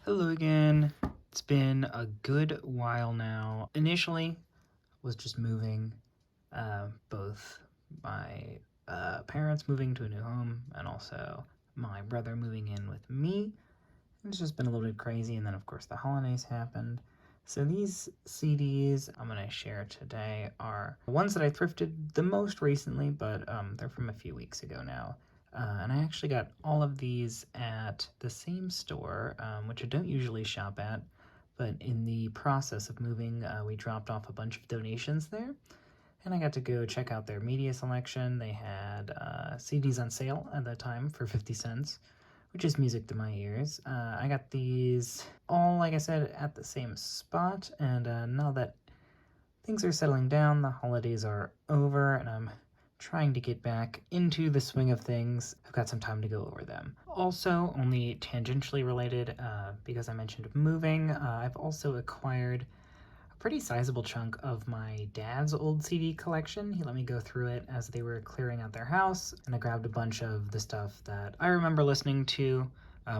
Hello again. It's been a good while now. Initially, was just moving, both my parents moving to a new home and also my brother moving in with me. It's just been a little bit crazy, and then of course the holidays happened. So these CDs I'm going to share today are ones that I thrifted the most recently, but they're from a few weeks ago now. And I actually got all of these at the same store, which I don't usually shop at, but in the process of moving, we dropped off a bunch of donations there, and I got to go check out their media selection. They had CDs on sale at that time for 50 cents, which is music to my ears. I got these all, like I said, at the same spot, and now that things are settling down, the holidays are over, and I'm trying to get back into the swing of things, I've got some time to go over them. Also, only tangentially related, because I mentioned moving, I've also acquired a pretty sizable chunk of my dad's old CD collection. He let me go through it as they were clearing out their house, and I grabbed a bunch of the stuff that I remember listening to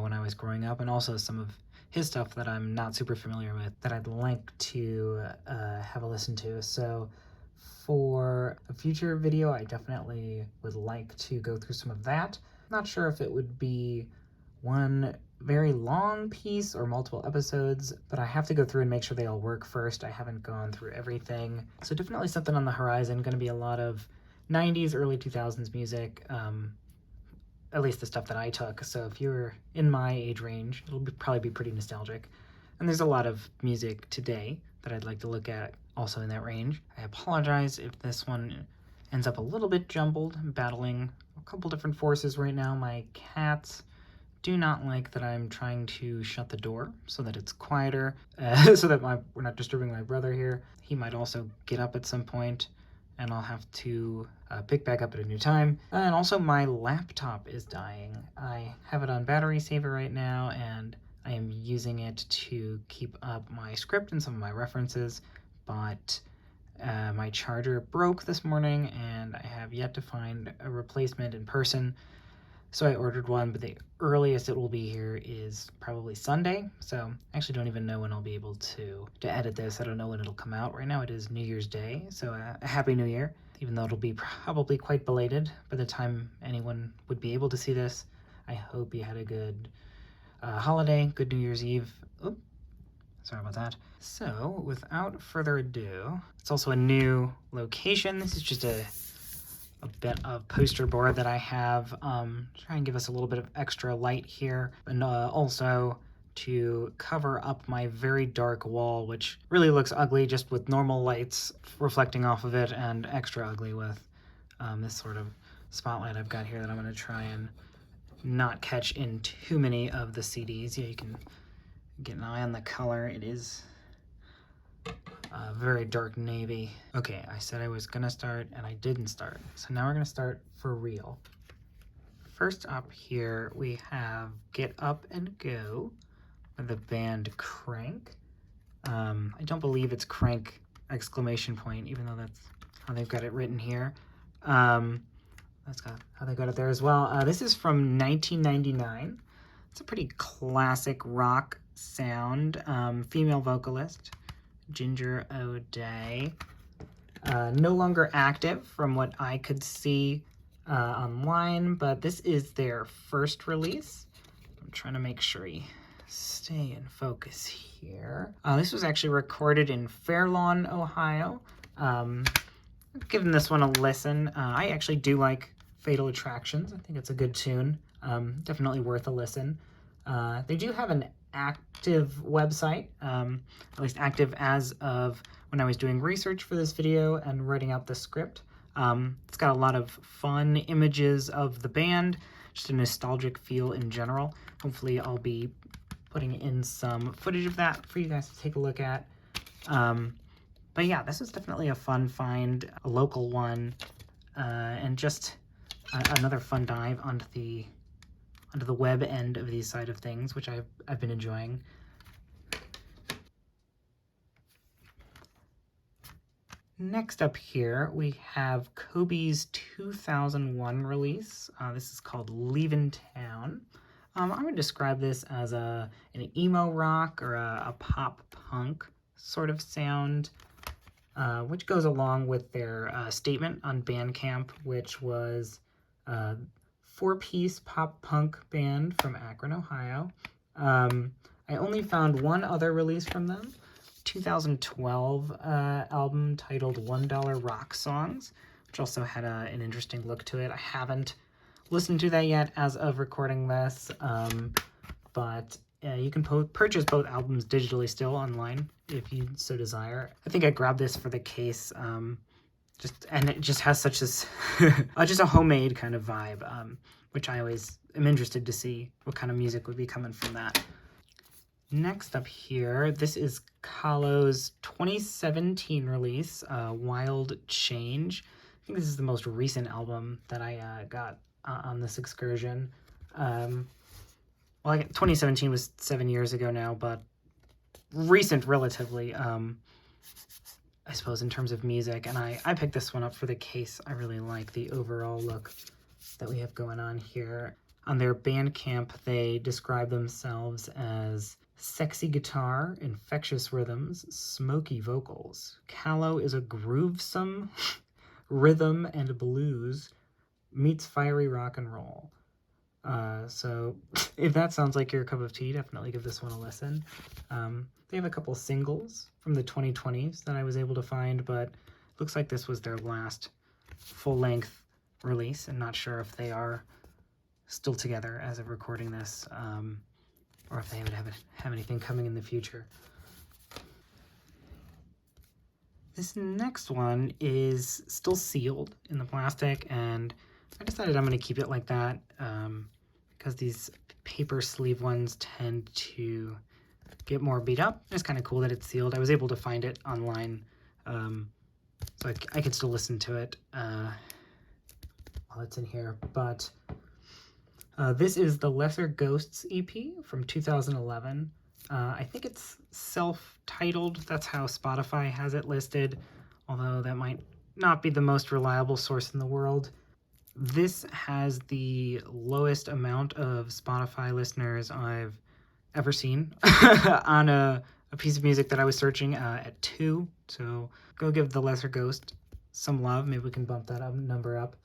when I was growing up, and also some of his stuff that I'm not super familiar with that I'd like to have a listen to. So for a future video, I definitely would like to go through some of that. Not sure if it would be one very long piece or multiple episodes, but I have to go through and make sure they all work first. I haven't gone through everything. So definitely something on the horizon. Going to be a lot of 90s, early 2000s music, at least the stuff that I took. So if you're in my age range, probably be pretty nostalgic. And there's a lot of music today that I'd like to look at also in that range. I apologize if this one ends up a little bit jumbled. I'm battling a couple different forces right now. My cats do not like that I'm trying to shut the door so that it's quieter, so that we're not disturbing my brother here. He might also get up at some point, and I'll have to pick back up at a new time. And also my laptop is dying. I have it on battery saver right now, and I am using it to keep up my script and some of my references, but my charger broke this morning, and I have yet to find a replacement in person. So I ordered one, but the earliest it will be here is probably Sunday. So I actually don't even know when I'll be able to edit this. I don't know when it'll come out. Right now it is New Year's Day, so a Happy New Year, even though it'll be probably quite belated by the time anyone would be able to see this. I hope you had a good holiday, good New Year's Eve. Oop, sorry about that. So without further ado, it's also a new location. This is just a bit of poster board that I have, try and give us a little bit of extra light here, and also to cover up my very dark wall, which really looks ugly just with normal lights reflecting off of it, and extra ugly with this sort of spotlight I've got here that I'm going to try and not catch in too many of the CDs. Yeah, you can get an eye on the color. It is very dark navy. Okay, I said I was gonna start and I didn't start. So now we're gonna start for real. First up here, we have Get Up and Go by the band Crank. I don't believe it's Crank exclamation point, even though that's how they've got it written here. That's how they got it there as well. This is from 1999. It's a pretty classic rock sound. Female vocalist, Ginger O'Day. No longer active from what I could see online, but this is their first release. I'm trying to make sure you stay in focus here. This was actually recorded in Fairlawn, Ohio. Giving this one a listen. I actually do like Fatal Attractions. I think it's a good tune. Definitely worth a listen. They do have an active website, at least active as of when I was doing research for this video and writing out the script. It's got a lot of fun images of the band, just a nostalgic feel in general. Hopefully I'll be putting in some footage of that for you guys to take a look at. But yeah, this is definitely a fun find, a local one, and just another fun dive onto the web end of these side of things, which I've been enjoying. Next up here, we have Kobe's 2001 release. This is called Leavin' Town. I would describe this as an emo rock or a pop punk sort of sound, which goes along with their statement on Bandcamp, which was a four-piece pop punk band from Akron, Ohio. I only found one other release from them, 2012 album titled $1 Rock Songs, which also had an interesting look to it. I haven't listened to that yet as of recording this, but you can purchase both albums digitally still online if you so desire. I think I grabbed this for the case, and it just has such this just a homemade kind of vibe, which I always am interested to see what kind of music would be coming from that. Next up here, this is Kahlo's 2017 release, Wild Change. I think this is the most recent album that I got on this excursion. Well, 2017 was 7 years ago now, but recent relatively, I suppose, in terms of music. And I picked this one up for the case. I really like the overall look that we have going on here. On their Bandcamp, they describe themselves as sexy guitar, infectious rhythms, smoky vocals. Kahlo is a groovesome rhythm and blues meets fiery rock and roll. So if that sounds like your cup of tea, definitely give this one a listen. They have a couple singles from the 2020s that I was able to find, but looks like this was their last full-length release, and not sure if they are still together as of recording this, or if they would have anything coming in the future. This next one is still sealed in the plastic, and I decided I'm going to keep it like that because these paper sleeve ones tend to get more beat up. It's kind of cool that it's sealed. I was able to find it online, so I could still listen to it while it's in here. But this is the Lesser Ghosts EP from 2011. I think it's self-titled. That's how Spotify has it listed, although that might not be the most reliable source in the world. This has the lowest amount of Spotify listeners I've ever seen on a piece of music that I was searching at 2. So go give the Lesser Ghost some love. Maybe we can bump that number up.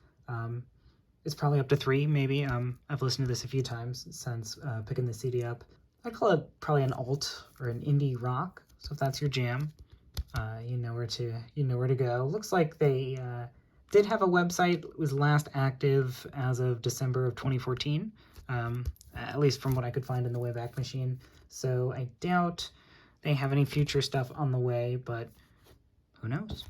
It's probably up to 3, maybe. I've listened to this a few times since picking the CD up. I call it probably an alt or an indie rock. So if that's your jam, you know where to go. Looks like they did have a website. It was last active as of December of 2014, at least from what I could find in the Wayback Machine. So I doubt they have any future stuff on the way, but who knows?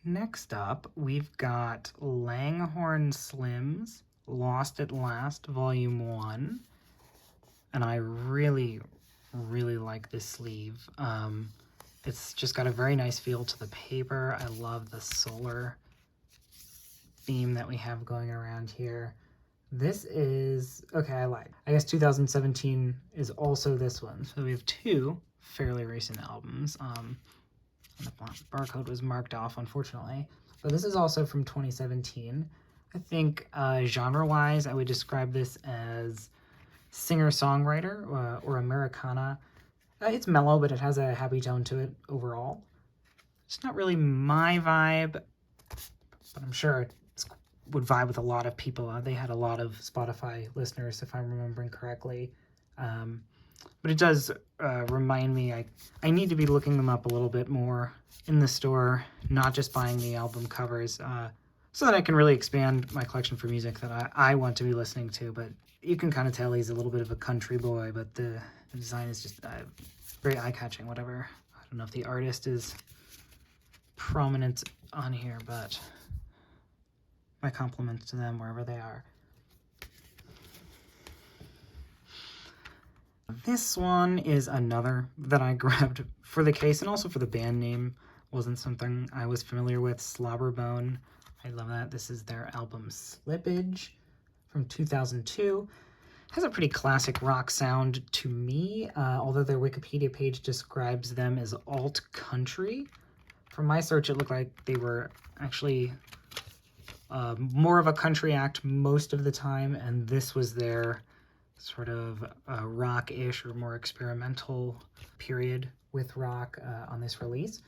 Next up, we've got Langhorne Slim's Lost at Last, Volume 1. And I really, really like this sleeve. It's just got a very nice feel to the paper. I love the solar theme that we have going around here. This is, okay, I lied. I guess 2017 is also this one. So we have 2 fairly recent albums. The barcode was marked off, unfortunately. But this is also from 2017. I think genre-wise, I would describe this as singer-songwriter or Americana. It's mellow, but it has a happy tone to it overall. It's not really my vibe, but I'm sure it would vibe with a lot of people. They had a lot of Spotify listeners, if I'm remembering correctly. But it does remind me I need to be looking them up a little bit more in the store, not just buying the album covers, so that I can really expand my collection for music that I want to be listening to. But you can kind of tell he's a little bit of a country boy, but the design is just very eye-catching, whatever. I don't know if the artist is prominent on here, but my compliments to them wherever they are. This one is another that I grabbed for the case and also for the band name. Wasn't something I was familiar with. Slobberbone. I love that. This is their album Slippage from 2002. Has a pretty classic rock sound to me, although their Wikipedia page describes them as alt country. From my search, it looked like they were actually more of a country act most of the time, and this was their sort of rock-ish or more experimental period with rock on this release.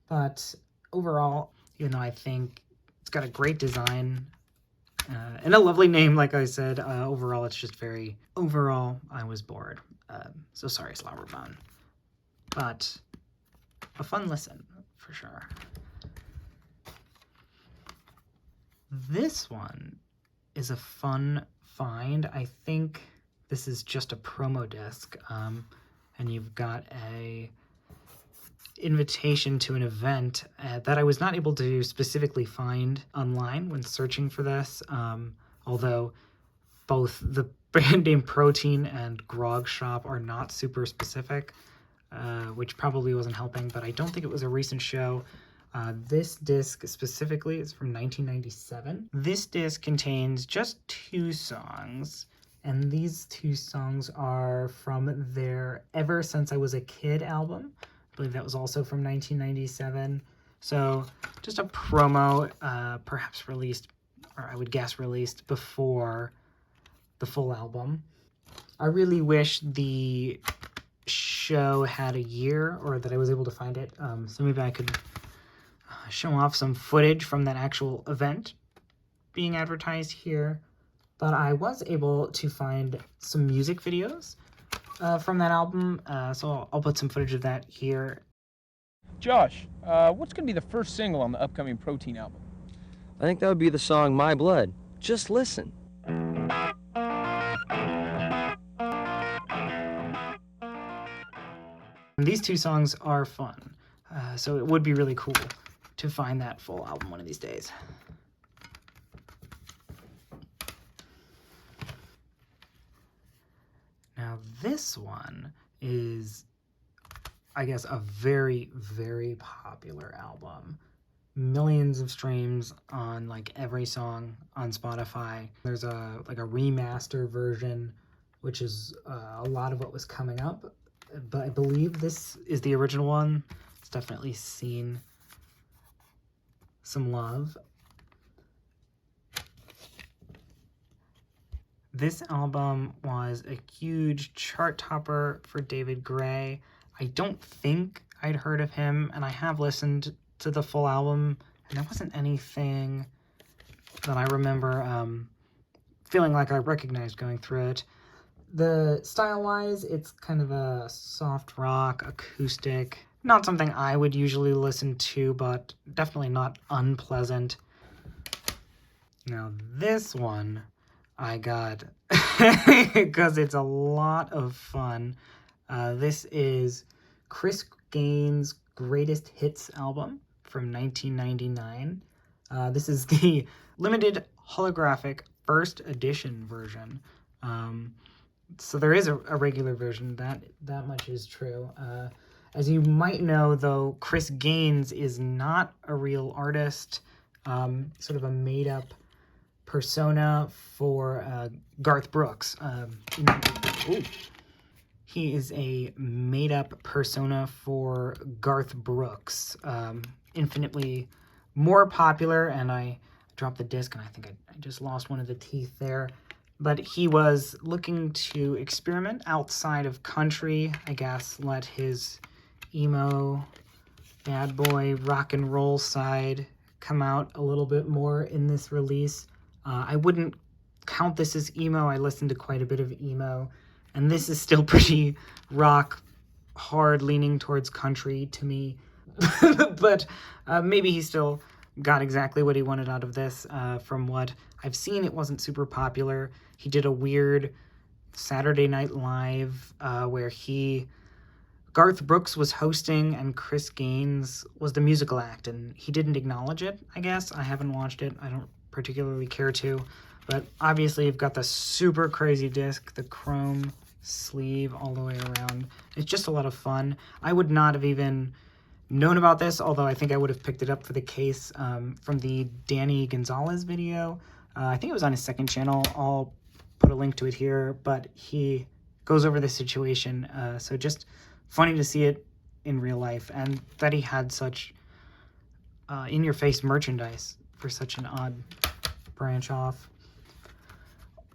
But overall, I think it's got a great design and a lovely name, like I said. Overall, it's just overall, I was bored. So sorry, Slobberbone. But a fun listen, for sure. This one is a fun find. I think this is just a promo disc, and you've got a invitation to an event that I was not able to specifically find online when searching for this, although both the brand name Protein and Grog Shop are not super specific, which probably wasn't helping, but I don't think it was a recent show. This disc specifically is from 1997. This disc contains just 2 songs, and these 2 songs are from their Ever Since I Was a Kid album. I believe that was also from 1997. So just a promo, perhaps released, or I would guess released before the full album. I really wish the show had a year, or that I was able to find it, so maybe I could show off some footage from that actual event being advertised here. But I was able to find some music videos from that album, so I'll put some footage of that here. Josh, what's going to be the first single on the upcoming Protein album? I think that would be the song My Blood. Just listen. These 2 songs are fun, so it would be really cool to find that full album one of these days. Now this one is, I guess, a very, very popular album. Millions of streams on like every song on Spotify. There's a remaster version, which is a lot of what was coming up, but I believe this is the original one. It's definitely seen some love. This album was a huge chart topper for David Gray. I don't think I'd heard of him, and I have listened to the full album, and there wasn't anything that I remember feeling like I recognized going through it. The style-wise, it's kind of a soft rock, acoustic, not something I would usually listen to, but definitely not unpleasant. Now this one I got because it's a lot of fun. This is Chris Gaines' Greatest Hits album from 1999. This is the limited holographic first edition version. So there is a regular version, that much is true. As you might know, though, Chris Gaines is not a real artist, sort of a made-up persona for Garth Brooks. He is a made-up persona for Garth Brooks, infinitely more popular, and I dropped the disc, and I think I just lost one of the teeth there. But he was looking to experiment outside of country, I guess, let his emo, bad boy, rock and roll side come out a little bit more in this release. I wouldn't count this as emo. I listened to quite a bit of emo, and this is still pretty rock, hard, leaning towards country to me. But maybe he still got exactly what he wanted out of this. From what I've seen, it wasn't super popular. He did a weird Saturday Night Live where Garth Brooks was hosting and Chris Gaines was the musical act, and he didn't acknowledge it, I guess. I haven't watched it. I don't particularly care to. But obviously you've got the super crazy disc, the chrome sleeve all the way around. It's just a lot of fun. I would not have even known about this, although I think I would have picked it up for the case from the Danny Gonzalez video. I think it was on his second channel. I'll put a link to it here, but he goes over the situation. So just funny to see it in real life, and that he had such in-your-face merchandise for such an odd branch off.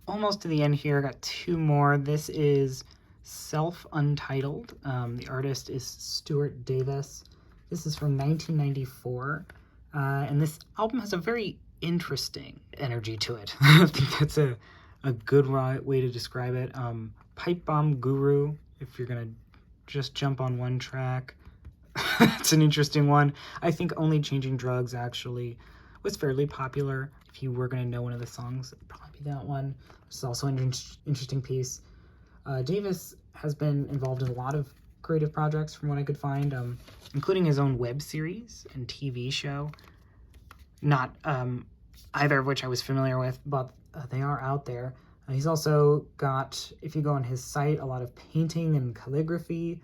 Almost to the end here, I got two more. This is Self-Untitled. The artist is Stuart Davis. This is from 1994, and this album has a very interesting energy to it. I think that's a good way to describe it. Pipe Bomb Guru, if you're gonna just jump on one track. It's an interesting one. I think Only Changing Drugs actually was fairly popular. If you were going to know one of the songs, it'd probably be that one. This is also an interesting piece. Davis has been involved in a lot of creative projects from what I could find, including his own web series and TV show. Not either of which I was familiar with, but they are out there. He's also got, if you go on his site, a lot of painting and calligraphy.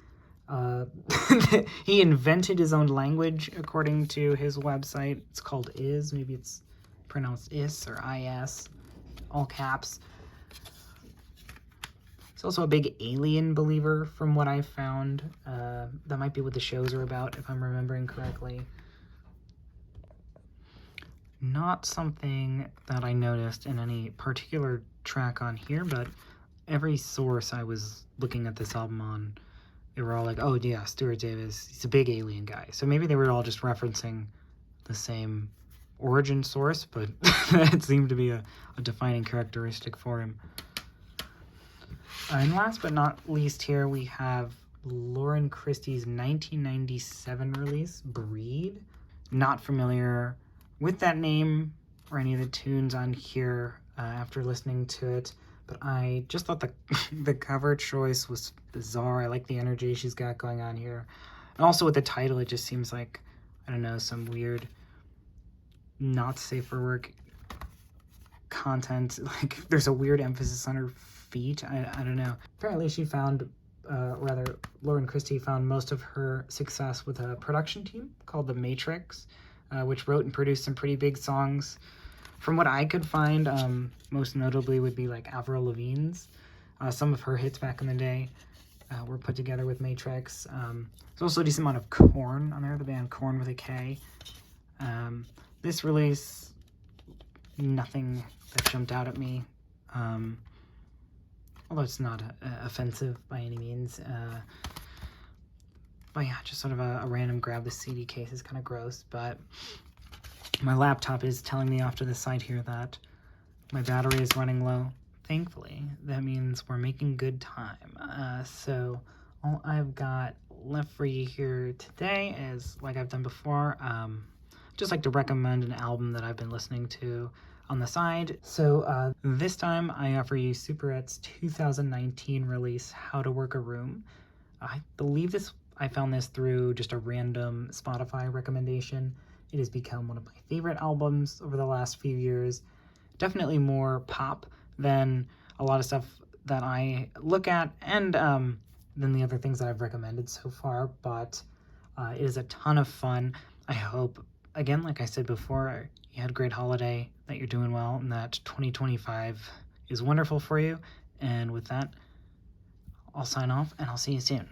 He invented his own language, according to his website. It's called Is. Maybe it's pronounced Is or Is, all caps. He's also a big Alien believer, from what I've found. That might be what the shows are about, if I'm remembering correctly. Not something that I noticed in any particular track on here, but every source I was looking at this album on, they were all like, oh yeah, Stuart Davis, he's a big Alien guy. So maybe they were all just referencing the same origin source, but it seemed to be a defining characteristic for him. And last but not least here, we have Lauren Christie's 1997 release, Breed. Not familiar with that name or any of the tunes on here after listening to it, but I just thought the cover choice was bizarre. I like the energy she's got going on here. And also with the title, it just seems like, I don't know, some weird not safe for work content. Like there's a weird emphasis on her feet. I don't know. Apparently she found, Lauren Christie found most of her success with a production team called The Matrix, which wrote and produced some pretty big songs. From what I could find, most notably would be like Avril Lavigne's. Some of her hits back in the day were put together with Matrix. There's also a decent amount of Korn on there, the band Korn with a K. This release, nothing that jumped out at me. Although it's not offensive by any means. But yeah, just sort of a random grab. The CD case is kind of gross, but my laptop is telling me off to the side here that my battery is running low. Thankfully, that means we're making good time. So all I've got left for you here today is, like I've done before, just like to recommend an album that I've been listening to on the side. So this time I offer you Superette's 2019 release, How to Work a Room. I believe I found this through just a random Spotify recommendation. It has become one of my favorite albums over the last few years. Definitely more pop than a lot of stuff that I look at, and than the other things that I've recommended so far, but it is a ton of fun. I hope, again, like I said before, you had a great holiday, that you're doing well, and that 2025 is wonderful for you. And with that, I'll sign off, and I'll see you soon.